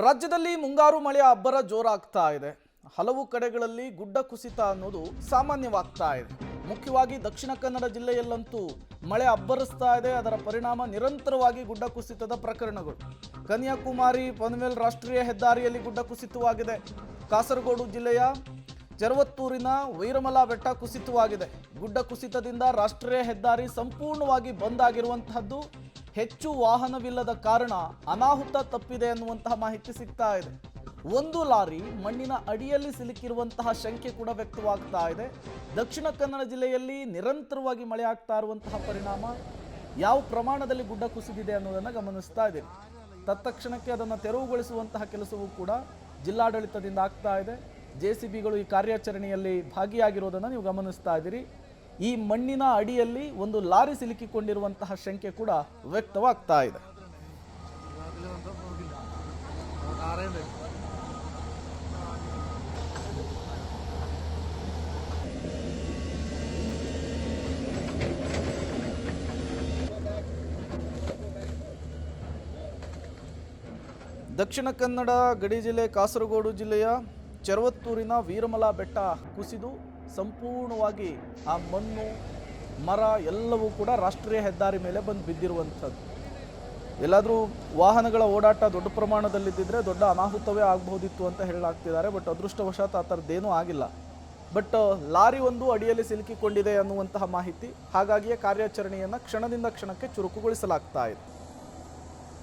ರಾಜ್ಯದಲ್ಲಿ ಮುಂಗಾರು ಮಳೆಯ ಅಬ್ಬರ ಜೋರಾಗ್ತಾ ಇದೆ. ಹಲವು ಕಡೆಗಳಲ್ಲಿ ಗುಡ್ಡ ಕುಸಿತ ಅನ್ನೋದು ಸಾಮಾನ್ಯವಾಗ್ತಾ ಇದೆ. ಮುಖ್ಯವಾಗಿ ದಕ್ಷಿಣ ಕನ್ನಡ ಜಿಲ್ಲೆಯಲ್ಲಂತೂ ಮಳೆ ಅಬ್ಬರಿಸ್ತಾ ಇದೆ. ಅದರ ಪರಿಣಾಮ ನಿರಂತರವಾಗಿ ಗುಡ್ಡ ಕುಸಿತದ ಪ್ರಕರಣಗಳು. ಕನ್ಯಾಕುಮಾರಿ ಪನವೇಲ್ ರಾಷ್ಟ್ರೀಯ ಹೆದ್ದಾರಿಯಲ್ಲಿ ಗುಡ್ಡ ಕುಸಿತವಾಗಿದೆ. ಕಾಸರಗೋಡು ಜಿಲ್ಲೆಯ ಚರವತ್ತೂರಿನ ವೀರಮಲ ಬೆಟ್ಟ ಕುಸಿತವಾಗಿದೆ. ಗುಡ್ಡ ಕುಸಿತದಿಂದ ರಾಷ್ಟ್ರೀಯ ಹೆದ್ದಾರಿ ಸಂಪೂರ್ಣವಾಗಿ ಬಂದ್ ಆಗಿರುವಂತಹದ್ದು. ಹೆಚ್ಚು ವಾಹನವಿಲ್ಲದ ಕಾರಣ ಅನಾಹುತ ತಪ್ಪಿದೆ ಅನ್ನುವಂತಹ ಮಾಹಿತಿ ಸಿಗ್ತಾ ಇದೆ. ಒಂದು ಲಾರಿ ಮಣ್ಣಿನ ಅಡಿಯಲ್ಲಿ ಸಿಲುಕಿರುವಂತಹ ಶಂಕೆ ಕೂಡ ವ್ಯಕ್ತವಾಗ್ತಾ ಇದೆ. ದಕ್ಷಿಣ ಕನ್ನಡ ಜಿಲ್ಲೆಯಲ್ಲಿ ನಿರಂತರವಾಗಿ ಮಳೆ ಆಗ್ತಾ ಇರುವಂತಹ ಪರಿಣಾಮ ಯಾವ ಪ್ರಮಾಣದಲ್ಲಿ ಗುಡ್ಡ ಕುಸಿದಿದೆ ಅನ್ನೋದನ್ನು ಗಮನಿಸ್ತಾ ಇದ್ದೀವಿ. ತತ್ಕ್ಷಣಕ್ಕೆ ಅದನ್ನು ತೆರವುಗೊಳಿಸುವಂತಹ ಕೆಲಸವೂ ಕೂಡ ಜಿಲ್ಲಾಡಳಿತದಿಂದ ಆಗ್ತಾ ಇದೆ. JCBಗಳು ಈ ಕಾರ್ಯಾಚರಣೆಯಲ್ಲಿ ಭಾಗಿಯಾಗಿರೋದನ್ನು ನೀವು ಗಮನಿಸ್ತಾ ಇದ್ದೀರಿ. ಈ ಮಣ್ಣಿನ ಅಡಿಯಲ್ಲಿ ಒಂದು ಲಾರಿ ಸಿಲುಕಿಕೊಂಡಿರುವಂತಹ ಶಂಕೆ ಕೂಡ ವ್ಯಕ್ತವಾಗ್ತಾ ಇದೆ. ದಕ್ಷಿಣ ಕನ್ನಡ ಗಡಿ ಜಿಲ್ಲೆ ಕಾಸರಗೋಡು ಜಿಲ್ಲೆಯ ಚರವತ್ತೂರಿನ ವೀರಮಲ ಬೆಟ್ಟ ಕುಸಿದು ಸಂಪೂರ್ಣವಾಗಿ ಆ ಮಣ್ಣು ಮರ ಎಲ್ಲವೂ ಕೂಡ ರಾಷ್ಟ್ರೀಯ ಹೆದ್ದಾರಿ ಮೇಲೆ ಬಂದು ಬಿದ್ದಿರುವಂಥದ್ದು. ಎಲ್ಲಾದರೂ ವಾಹನಗಳ ಓಡಾಟ ದೊಡ್ಡ ಪ್ರಮಾಣದಲ್ಲಿದ್ದಿದ್ರೆ ದೊಡ್ಡ ಅನಾಹುತವೇ ಆಗಬಹುದಿತ್ತು ಅಂತ ಹೇಳಲಾಗ್ತಿದ್ದಾರೆ. ಬಟ್ ಅದೃಷ್ಟವಶಾತ್ ಆ ಥರದ್ದೇನೂ ಆಗಿಲ್ಲ. ಬಟ್ ಲಾರಿ ಒಂದು ಅಡಿಯಲ್ಲಿ ಸಿಲುಕಿಕೊಂಡಿದೆ ಅನ್ನುವಂತಹ ಮಾಹಿತಿ. ಹಾಗಾಗಿಯೇ ಕಾರ್ಯಾಚರಣೆಯನ್ನು ಕ್ಷಣದಿಂದ ಕ್ಷಣಕ್ಕೆ ಚುರುಕುಗೊಳಿಸಲಾಗ್ತಾ ಇದೆ.